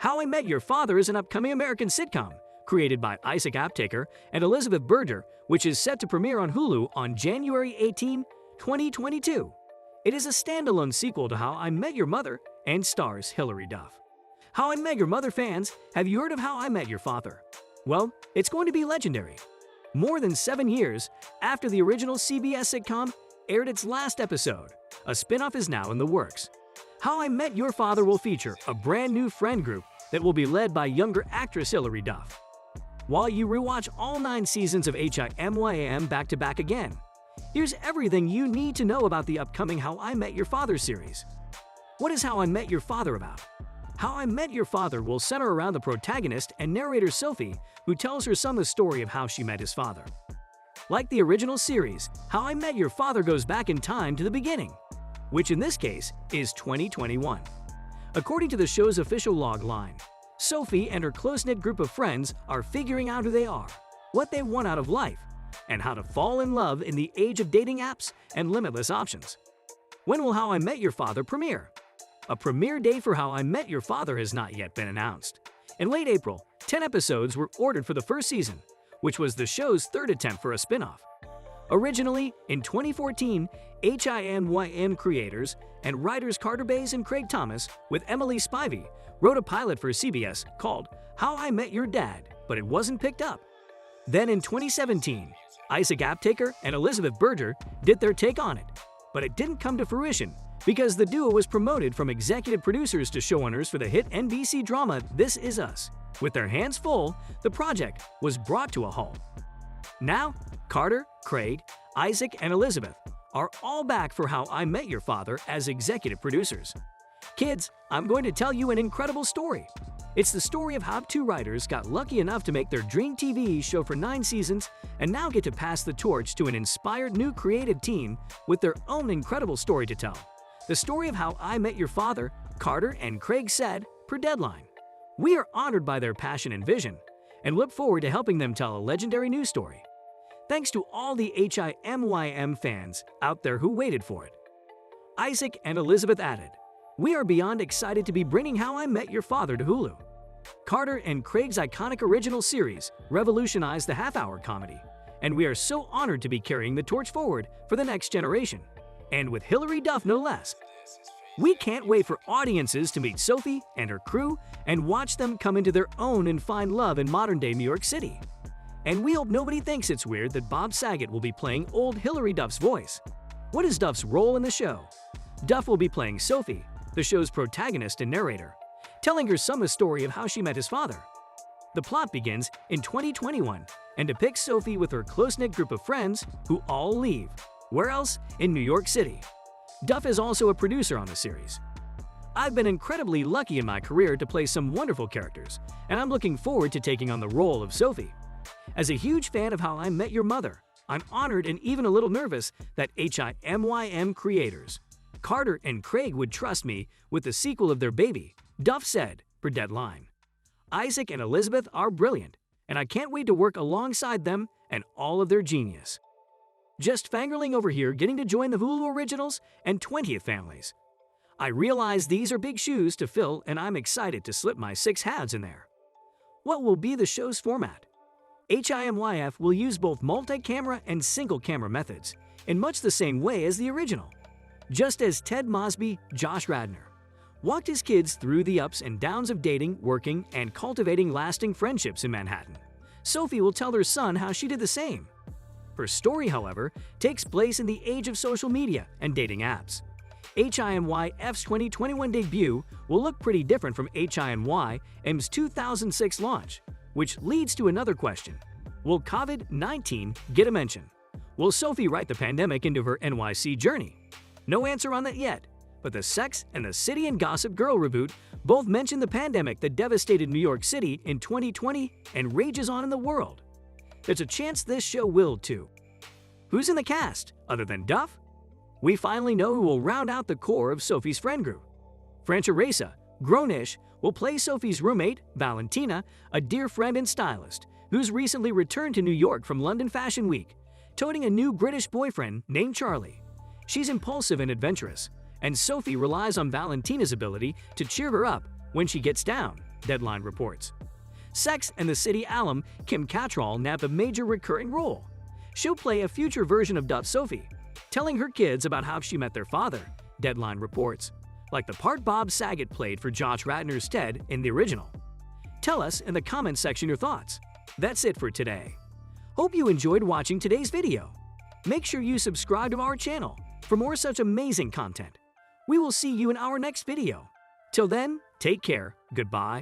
How I Met Your Father is an upcoming American sitcom created by Isaac Aptaker and Elizabeth Berger, which is set to premiere on Hulu on January 18, 2022. It is a standalone sequel to How I Met Your Mother and stars Hilary Duff. How I Met Your Mother fans, have you heard of How I Met Your Father? Well, it's going to be legendary. More than 7 years after the original CBS sitcom aired its last episode, a spin-off is now in the works. How I Met Your Father will feature a brand new friend group that will be led by younger actress Hilary Duff. While you rewatch all 9 seasons of HIMYM back-to-back again, here's everything you need to know about the upcoming How I Met Your Father series. What is How I Met Your Father about? How I Met Your Father will center around the protagonist and narrator Sophie, who tells her son the story of how she met his father. Like the original series, How I Met Your Father goes back in time to the beginning, which in this case is 2021. According to the show's official log line, Sophie and her close-knit group of friends are figuring out who they are, what they want out of life, and how to fall in love in the age of dating apps and limitless options. When will How I Met Your Father premiere? A premiere date for How I Met Your Father has not yet been announced. In late April, 10 episodes were ordered for the first season, which was the show's third attempt for a spin-off. Originally, in 2014, HIMYM creators and writers Carter Bays and Craig Thomas, with Emily Spivey, wrote a pilot for CBS called How I Met Your Dad, but it wasn't picked up. Then in 2017, Isaac Aptaker and Elizabeth Berger did their take on it, but it didn't come to fruition because the duo was promoted from executive producers to showrunners for the hit NBC drama This Is Us. With their hands full, the project was brought to a halt. Now, Carter, Craig, Isaac, and Elizabeth are all back for How I Met Your Father as executive producers. Kids, I'm going to tell you an incredible story. It's the story of how 2 writers got lucky enough to make their dream TV show for 9 seasons and now get to pass the torch to an inspired new creative team with their own incredible story to tell. The story of How I Met Your Father, Carter and Craig said, per Deadline. We are honored by their passion and vision and look forward to helping them tell a legendary news story. Thanks to all the HIMYM fans out there who waited for it. Isaac and Elizabeth added, we are beyond excited to be bringing How I Met Your Father to Hulu. Carter and Craig's iconic original series revolutionized the half-hour comedy, and we are so honored to be carrying the torch forward for the next generation, and with Hilary Duff no less. We can't wait for audiences to meet Sophie and her crew and watch them come into their own and find love in modern-day New York City. And we hope nobody thinks it's weird that Bob Saget will be playing old Hilary Duff's voice. What is Duff's role in the show? Duff will be playing Sophie, the show's protagonist and narrator, telling her son the story of how she met his father. The plot begins in 2021 and depicts Sophie with her close-knit group of friends who all leave. Where else? In New York City. Duff is also a producer on the series. I've been incredibly lucky in my career to play some wonderful characters, and I'm looking forward to taking on the role of Sophie. As a huge fan of How I Met Your Mother, I'm honored and even a little nervous that HIMYM creators, Carter and Craig, would trust me with the sequel of their baby, Duff said, per Deadline. Isaac and Elizabeth are brilliant, and I can't wait to work alongside them and all of their genius. Just fangirling over here getting to join the Hulu Originals and 20th families. I realize these are big shoes to fill, and I'm excited to slip my 6 halves in there. What will be the show's format? HIMYF will use both multi-camera and single-camera methods in much the same way as the original. Just as Ted Mosby, Josh Radnor, walked his kids through the ups and downs of dating, working, and cultivating lasting friendships in Manhattan, Sophie will tell her son how she did the same. Her story, however, takes place in the age of social media and dating apps. HIMYF's 2021 debut will look pretty different from HIMYM's 2006 launch, which leads to another question. Will COVID-19 get a mention? Will Sophie write the pandemic into her NYC journey? No answer on that yet, but the Sex and the City and Gossip Girl reboot both mention the pandemic that devastated New York City in 2020 and rages on in the world. There's a chance this show will too. Who's in the cast, other than Duff? We finally know who will round out the core of Sophie's friend group. Francha Reza, grown-ish, will play Sophie's roommate, Valentina, a dear friend and stylist, who's recently returned to New York from London Fashion Week, toting a new British boyfriend named Charlie. She's impulsive and adventurous, and Sophie relies on Valentina's ability to cheer her up when she gets down. Deadline reports. Sex and the City alum Kim Cattrall nabbed a major recurring role. She'll play a future version of Duff Sophie, telling her kids about how she met their father, Deadline reports, like the part Bob Saget played for Josh Radnor's Ted in the original. Tell us in the comments section your thoughts. That's it for today. Hope you enjoyed watching today's video. Make sure you subscribe to our channel for more such amazing content. We will see you in our next video. Till then, take care, goodbye,